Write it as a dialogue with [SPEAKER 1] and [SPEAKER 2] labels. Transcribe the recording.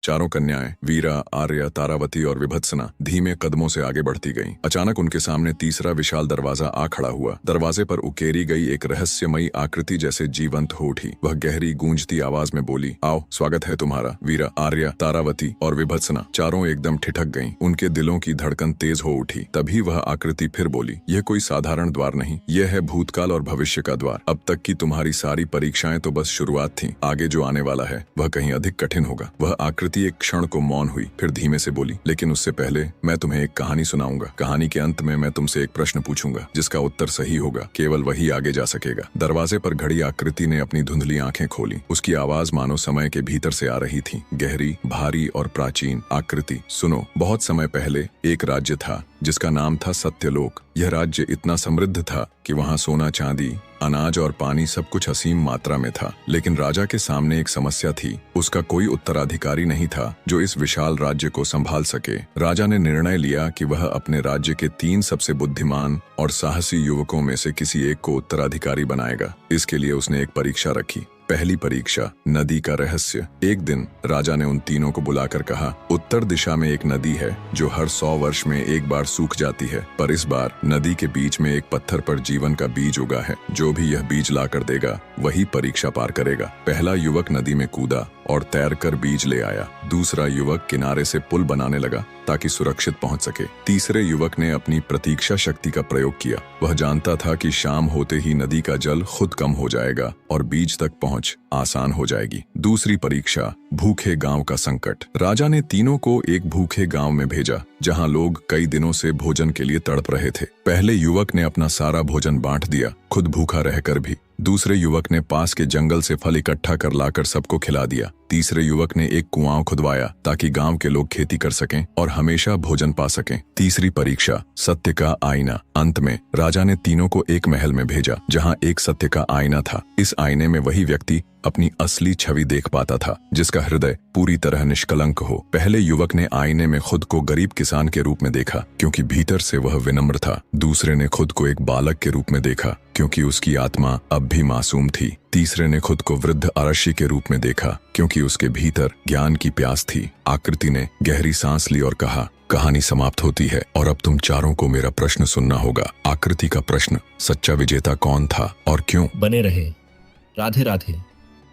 [SPEAKER 1] चारों कन्याएं वीरा, आर्या, तारावती और विभत्सना धीमे कदमों से आगे बढ़ती गईं। अचानक उनके सामने तीसरा विशाल दरवाजा आ खड़ा हुआ। दरवाजे पर उकेरी गई एक रहस्यमयी आकृति जैसे जीवंत हो उठी। वह गहरी गूंजती आवाज में बोली, आओ, स्वागत है तुम्हारा। वीरा, आर्या, तारावती और विभत्सना चारों एकदम ठिठक गईं। उनके दिलों की धड़कन तेज हो उठी। तभी वह आकृति फिर बोली, यह कोई साधारण द्वार नहीं, यह है भूतकाल और भविष्य का द्वार। अब तक की तुम्हारी सारी परीक्षाएं तो बस शुरुआत थी, आगे जो आने वाला है वह कहीं अधिक कठिन होगा। वह आकृति एक क्षण को मौन हुई, फिर धीमे से बोली, लेकिन उससे पहले मैं तुम्हें एक कहानी सुनाऊंगा। कहानी के अंत में मैं तुमसे एक प्रश्न पूछूंगा, जिसका उत्तर सही होगा केवल वही आगे जा सकेगा। दरवाजे पर खड़ी आकृति ने अपनी धुंधली आंखें खोली। उसकी आवाज मानो समय के भीतर से आ रही थी, गहरी, भारी और प्राचीन। आकृति, सुनो, बहुत समय पहले एक राज्य था जिसका नाम था सत्यलोक। यह राज्य इतना समृद्ध था कि वहाँ सोना, चांदी, अनाज और पानी सब कुछ असीम मात्रा में था। लेकिन राजा के सामने एक समस्या थी, उसका कोई उत्तराधिकारी नहीं था जो इस विशाल राज्य को संभाल सके। राजा ने निर्णय लिया कि वह अपने राज्य के 3 सबसे बुद्धिमान और साहसी युवकों में से किसी एक को उत्तराधिकारी बनाएगा। इसके लिए उसने एक परीक्षा रखी। पहली परीक्षा, नदी का रहस्य। एक दिन राजा ने उन तीनों को बुलाकर कहा, उत्तर दिशा में एक नदी है जो हर 100 वर्ष में एक बार सूख जाती है, पर इस बार नदी के बीच में एक पत्थर पर जीवन का बीज उगा है। जो भी यह बीज ला कर देगा वही परीक्षा पार करेगा। पहला युवक नदी में कूदा और तैरकर बीज ले आया। दूसरा युवक किनारे से पुल बनाने लगा ताकि सुरक्षित पहुंच सके। तीसरे युवक ने अपनी प्रतीक्षा शक्ति का प्रयोग किया। वह जानता था कि शाम होते ही नदी का जल खुद कम हो जाएगा और बीज तक पहुंच आसान हो जाएगी। दूसरी परीक्षा, भूखे गांव का संकट। राजा ने तीनों को एक भूखे गांव में भेजा जहां लोग कई दिनों से भोजन के लिए तड़प रहे थे। पहले युवक ने अपना सारा भोजन बांट दिया, खुद भूखा रहकर भी। दूसरे युवक ने पास के जंगल से फल इकट्ठा कर लाकर सबको खिला दिया। तीसरे युवक ने एक कुआं खुदवाया ताकि गांव के लोग खेती कर सकें और हमेशा भोजन पा सकें। तीसरी परीक्षा, सत्य का आईना। अंत में राजा ने तीनों को एक महल में भेजा जहां एक सत्य का आईना था। इस आईने में वही व्यक्ति अपनी असली छवि देख पाता था जिसका हृदय पूरी तरह निष्कलंक हो। पहले युवक ने आईने में खुद को गरीब किसान के रूप में देखा क्योंकि भीतर से वह विनम्र था। दूसरे ने खुद को एक बालक के रूप में देखा क्योंकि उसकी आत्मा अब भी मासूम थी। तीसरे ने खुद को वृद्ध अरशी के रूप में देखा क्योंकि उसके भीतर ज्ञान की प्यास थी। आकृति ने गहरी सांस ली और कहा, कहानी समाप्त होती है और अब तुम चारों को मेरा प्रश्न सुनना होगा। आकृति का प्रश्न, सच्चा विजेता कौन था और क्यों?
[SPEAKER 2] बने रहे। राधे राधे।